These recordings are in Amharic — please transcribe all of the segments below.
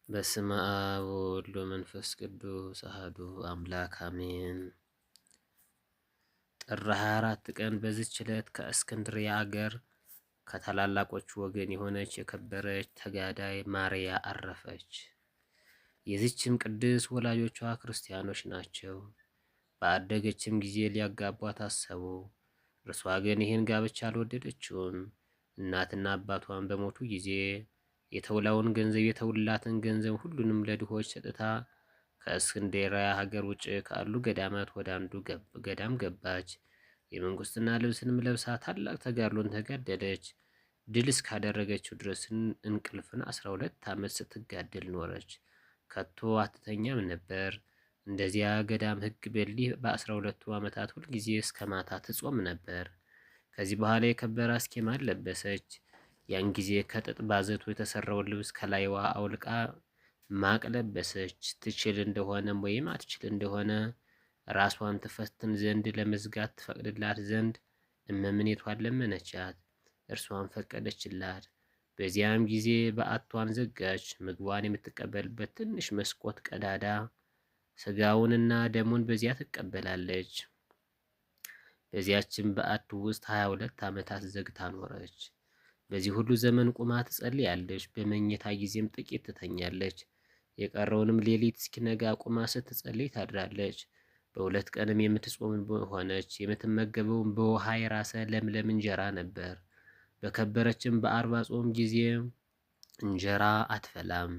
በስመ አብ ወወልድ ወመንፈስ ቅዱስ አሐዱ አምላክ አሜን። ጥር 24 ቀን በዚች ዕለት ከእስክንድርያ አገር ከታላላቆቹ ወገን የሆነች የከበረች ተጋዳይ ማርያ አረፈች። የዚችም ቅድስት ወላጆቿ ክርስቲያኖች ናቸው። በአደገችም ጊዜ ሊያጋቧት አሰቡ። እርሷ ግን ይህን ጋብቻ አልወደደችውም። እናትና አባቷን በሞቱ ጊዜ የተውላትን ገንዘብ ሁሉንም ለድሆች ሰጥታ ከእስክንድርያ ሀገር ውጭ ካሉ ገዳማት ወደ አንዱ ገዳም ገባች። የመንግስትና ልብስንም ለብሳ ታላቅ ተጋድሎን ተጋደለች። ድል እስካደረገችው ድረስ እንቅልፍን 12 ዓመት ስትጋደል ኖረች። ከቶ አትተኛም ነበር። እንደዚያ ገዳም ሕግ በሊህ በ12ቱ ዓመታት ሁልጊዜ እስከ ማታ ትጾም ነበር። ከዚህ በኋላ የከበረ አስኬማን ለበሰች። ያን ጊዜ ከጥጥ ባዘቶ የተሰራውን ልብስ ከላይዋ አውልቃ ማቅ ለበሰች። ትችል እንደሆነም ወይም አትችል እንደሆነ ራሷን ትፈትን ዘንድ ለመዝጋት ትፈቅድላት ዘንድ እመምኔቷን ለመነቻት። እርሷን ፈቀደችላት። በዚያም ጊዜ በዓቷን ዘጋች። ምግቧን የምትቀበልበት ትንሽ መስኮት ቀዳዳ ስጋውንና ደሙን በዚያ ትቀበላለች። በዚያችን በዓት ውስጥ 22 ዓመታት ዘግታ ኖረች። በዚህ ሁሉ ዘመን ቁማ ትጸልያለች። በመኝታ ጊዜም ጥቂት ትተኛለች። የቀረውንም ሌሊት እስኪነጋ ቁማ ስትጸልይ ታድራለች። በሁለት ቀንም የምትጾም ሆነች። የምትመገበውን በውሃ የራሰ ለምለም እንጀራ ነበር። በከበረችም በአርባ ጾም ጊዜ እንጀራ አትፈላም።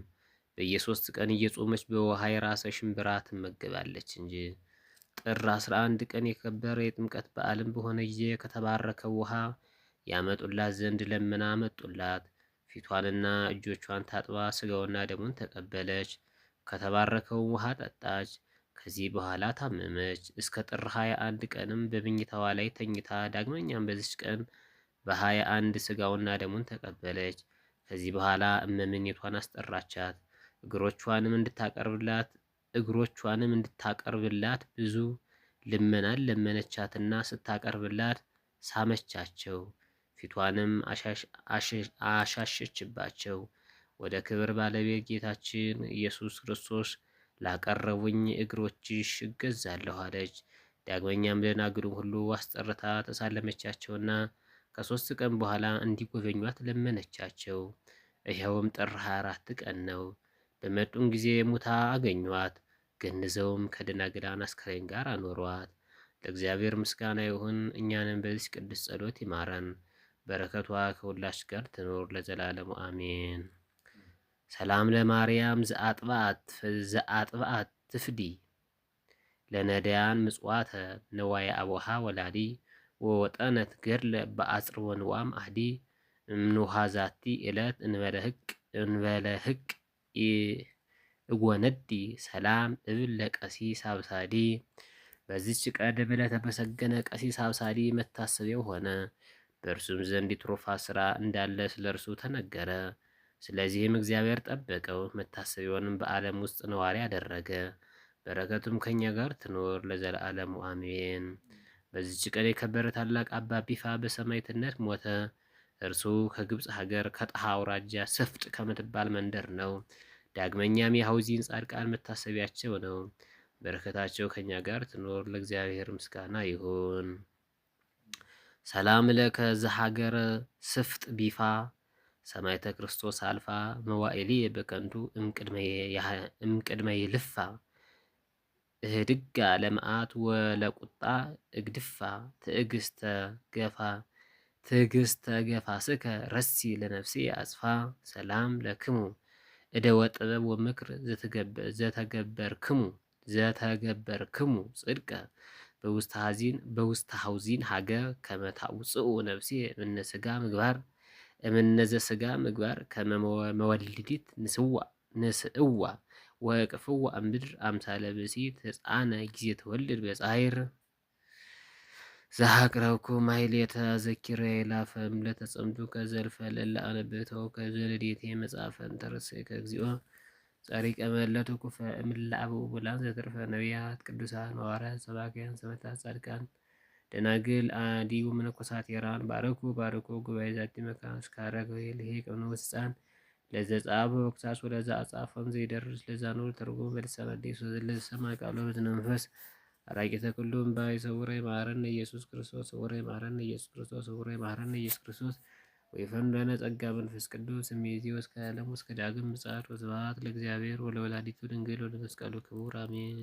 በየ3 ቀን እየጾመች በውሃ የራሰ ሽምብራ ትመገባለች እንጂ። ጥር 11 ቀን የከበረ የጥምቀት በዓልም በሆነ ጊዜ ከተባረከ ውሃ ያመጡላት ዘንድ ለምና አመጡላት። ፊቷንና እጆቿን ታጥባ ስጋውና ደሙን ተቀበለች። ከተባረከው ውሃ ጠጣች። ከዚህ በኋላ ታመመች። እስከ ጥር 21 ቀንም በመኝታዋ ላይ ተኝታ ዳግመኛም በዚች ቀን በ21 ስጋውና ደሙን ተቀበለች። ከዚህ በኋላ እመምኔቷን አስጠራቻት። እግሮቿንም እንድታቀርብላት ብዙ ልመናን ለመነቻትና ስታቀርብላት ሳመቻቸው። ፊቷንም አሻሸችባቸው። ወደ ክብር ባለቤት ጌታችን ኢየሱስ ክርስቶስ ላቀረቡኝ እግሮችሽ እገዛለሁ አለች። ዳግመኛም ደናግሉን ሁሉ አስጠርታ ተሳለመቻቸውና ከ3 ቀን በኋላ እንዲጎበኟት ለመነቻቸው። ይኸውም ጥር 24 ቀን ነው። በመጡም ጊዜ ሙታ አገኟት። ገንዘውም ከደናግላን አስከሬን ጋር አኖሯት። ለእግዚአብሔር ምስጋና ይሁን። እኛንም በዚህ ቅዱስ ጸሎት ይማረን፣ በረከቷ ከሁላች ጋር ትኖር ለዘላለሙ አሜን። ሰላም ለማርያም ዘአጥብአት ትፍዲ ለነዳያን ምጽዋተ ነዋየ አቡሃ ወላዲ ወወጠነት ገድለ በአጽርወ ንዋም አህዲ እምኑሃዛቲ ዕለት እንበለህቅ እጎነዲ ሰላም እብል ለቀሲስ አብሳዲ። በዚች ቀን ለተመሰገነ ቀሲስ አብሳዲ መታሰቢያው ሆነ። በእርሱም ዘንድ የትሩፋት ሥራ እንዳለ ስለ እርሱ ተነገረ። ስለዚህም እግዚአብሔር ጠበቀው፣ መታሰቢያውንም በዓለም ውስጥ ነዋሪ አደረገ። በረከቱም ከኛ ጋር ትኖር ለዘላለሙ አሜን። በዚች ቀን የከበረ ታላቅ አባ ቢፋ በሰማዕትነት ሞተ። እርሱ ከግብፅ ሀገር ከጣሃ አውራጃ ስፍጥ ከምትባል መንደር ነው። ዳግመኛም የሐውዚን ጻድቃን መታሰቢያቸው ነው። በረከታቸው ከኛ ጋር ትኖር ለእግዚአብሔር ምስጋና ይሁን። ሰላም ለከ ዘሀገረ ስፍጥ ቢፋ ሰማዕተ ክርስቶስ አልፋ መዋዕሊ በከንቱ እምቅድመ ይልፋ እህድጋ ለመዓት ወለቁጣ እግድፋ ትዕግስተ ገፋ ስከ ረሲ ለነፍሴ አጽፋ። ሰላም ለክሙ እደ ወጥበብ ወምክር ዘተገበርክሙ ጽድቀ በውስተ ሐውዚን ሀገር ከመታውፅኡ ነፍሴ እምነስጋ ምግባር እምነዘ ስጋ ምግባር ከመመወልዲት ንስእዋ ወቅፍዋ እምድር አምሳለ ብእሲት ሕፃነ ጊዜ ተወልድ በጻይር ዘሃቅረብኩ ማሕሌተ ዘኪረ ይላፈም ለተጸምዱ ከዘልፈ ለላ አነብተው ከዘለዴቴ መጽሐፈን ተረሰከ እግዚኦ ጸሪቀ መለቱ ኩፈ እምላአቡ ብላን ዘተርፈ ነቢያት ቅዱሳን ሐዋርያት ሰባክያን ሰማዕታት ጻድቃን ደናግል አዲው መነኮሳት የራን ባረኩ ጉባኤ ዛቲ መካን እስከ አረጋዊ ልሂቅ ንዑስ ሕፃን ለዘ ጻፈ ወክሳስ ወለዘ አጻፈም ዘይደርስ ለዛ ነው ተርጉም በልሳነ አዲስ ወዘለዘ ሰማ ቃሉ በዝነ መንፈስ አራቂተ ኩሉም ባይ ሰውረ ማረነ ኢየሱስ ክርስቶስ ሰውረ ማረነ ኢየሱስ ክርስቶስ ሰውረ ማረነ ኢየሱስ ክርስቶስ ወይፈንደነ ጸጋ መንፈስ ቅዱስ እምይእዜሰ እስከ ዓለም እስከ ዳግም ምጽአት ወስብሐት ለእግዚአብሔር ወለወላዲቱ ድንግል ወለመስቀሉ ክቡር አሜን።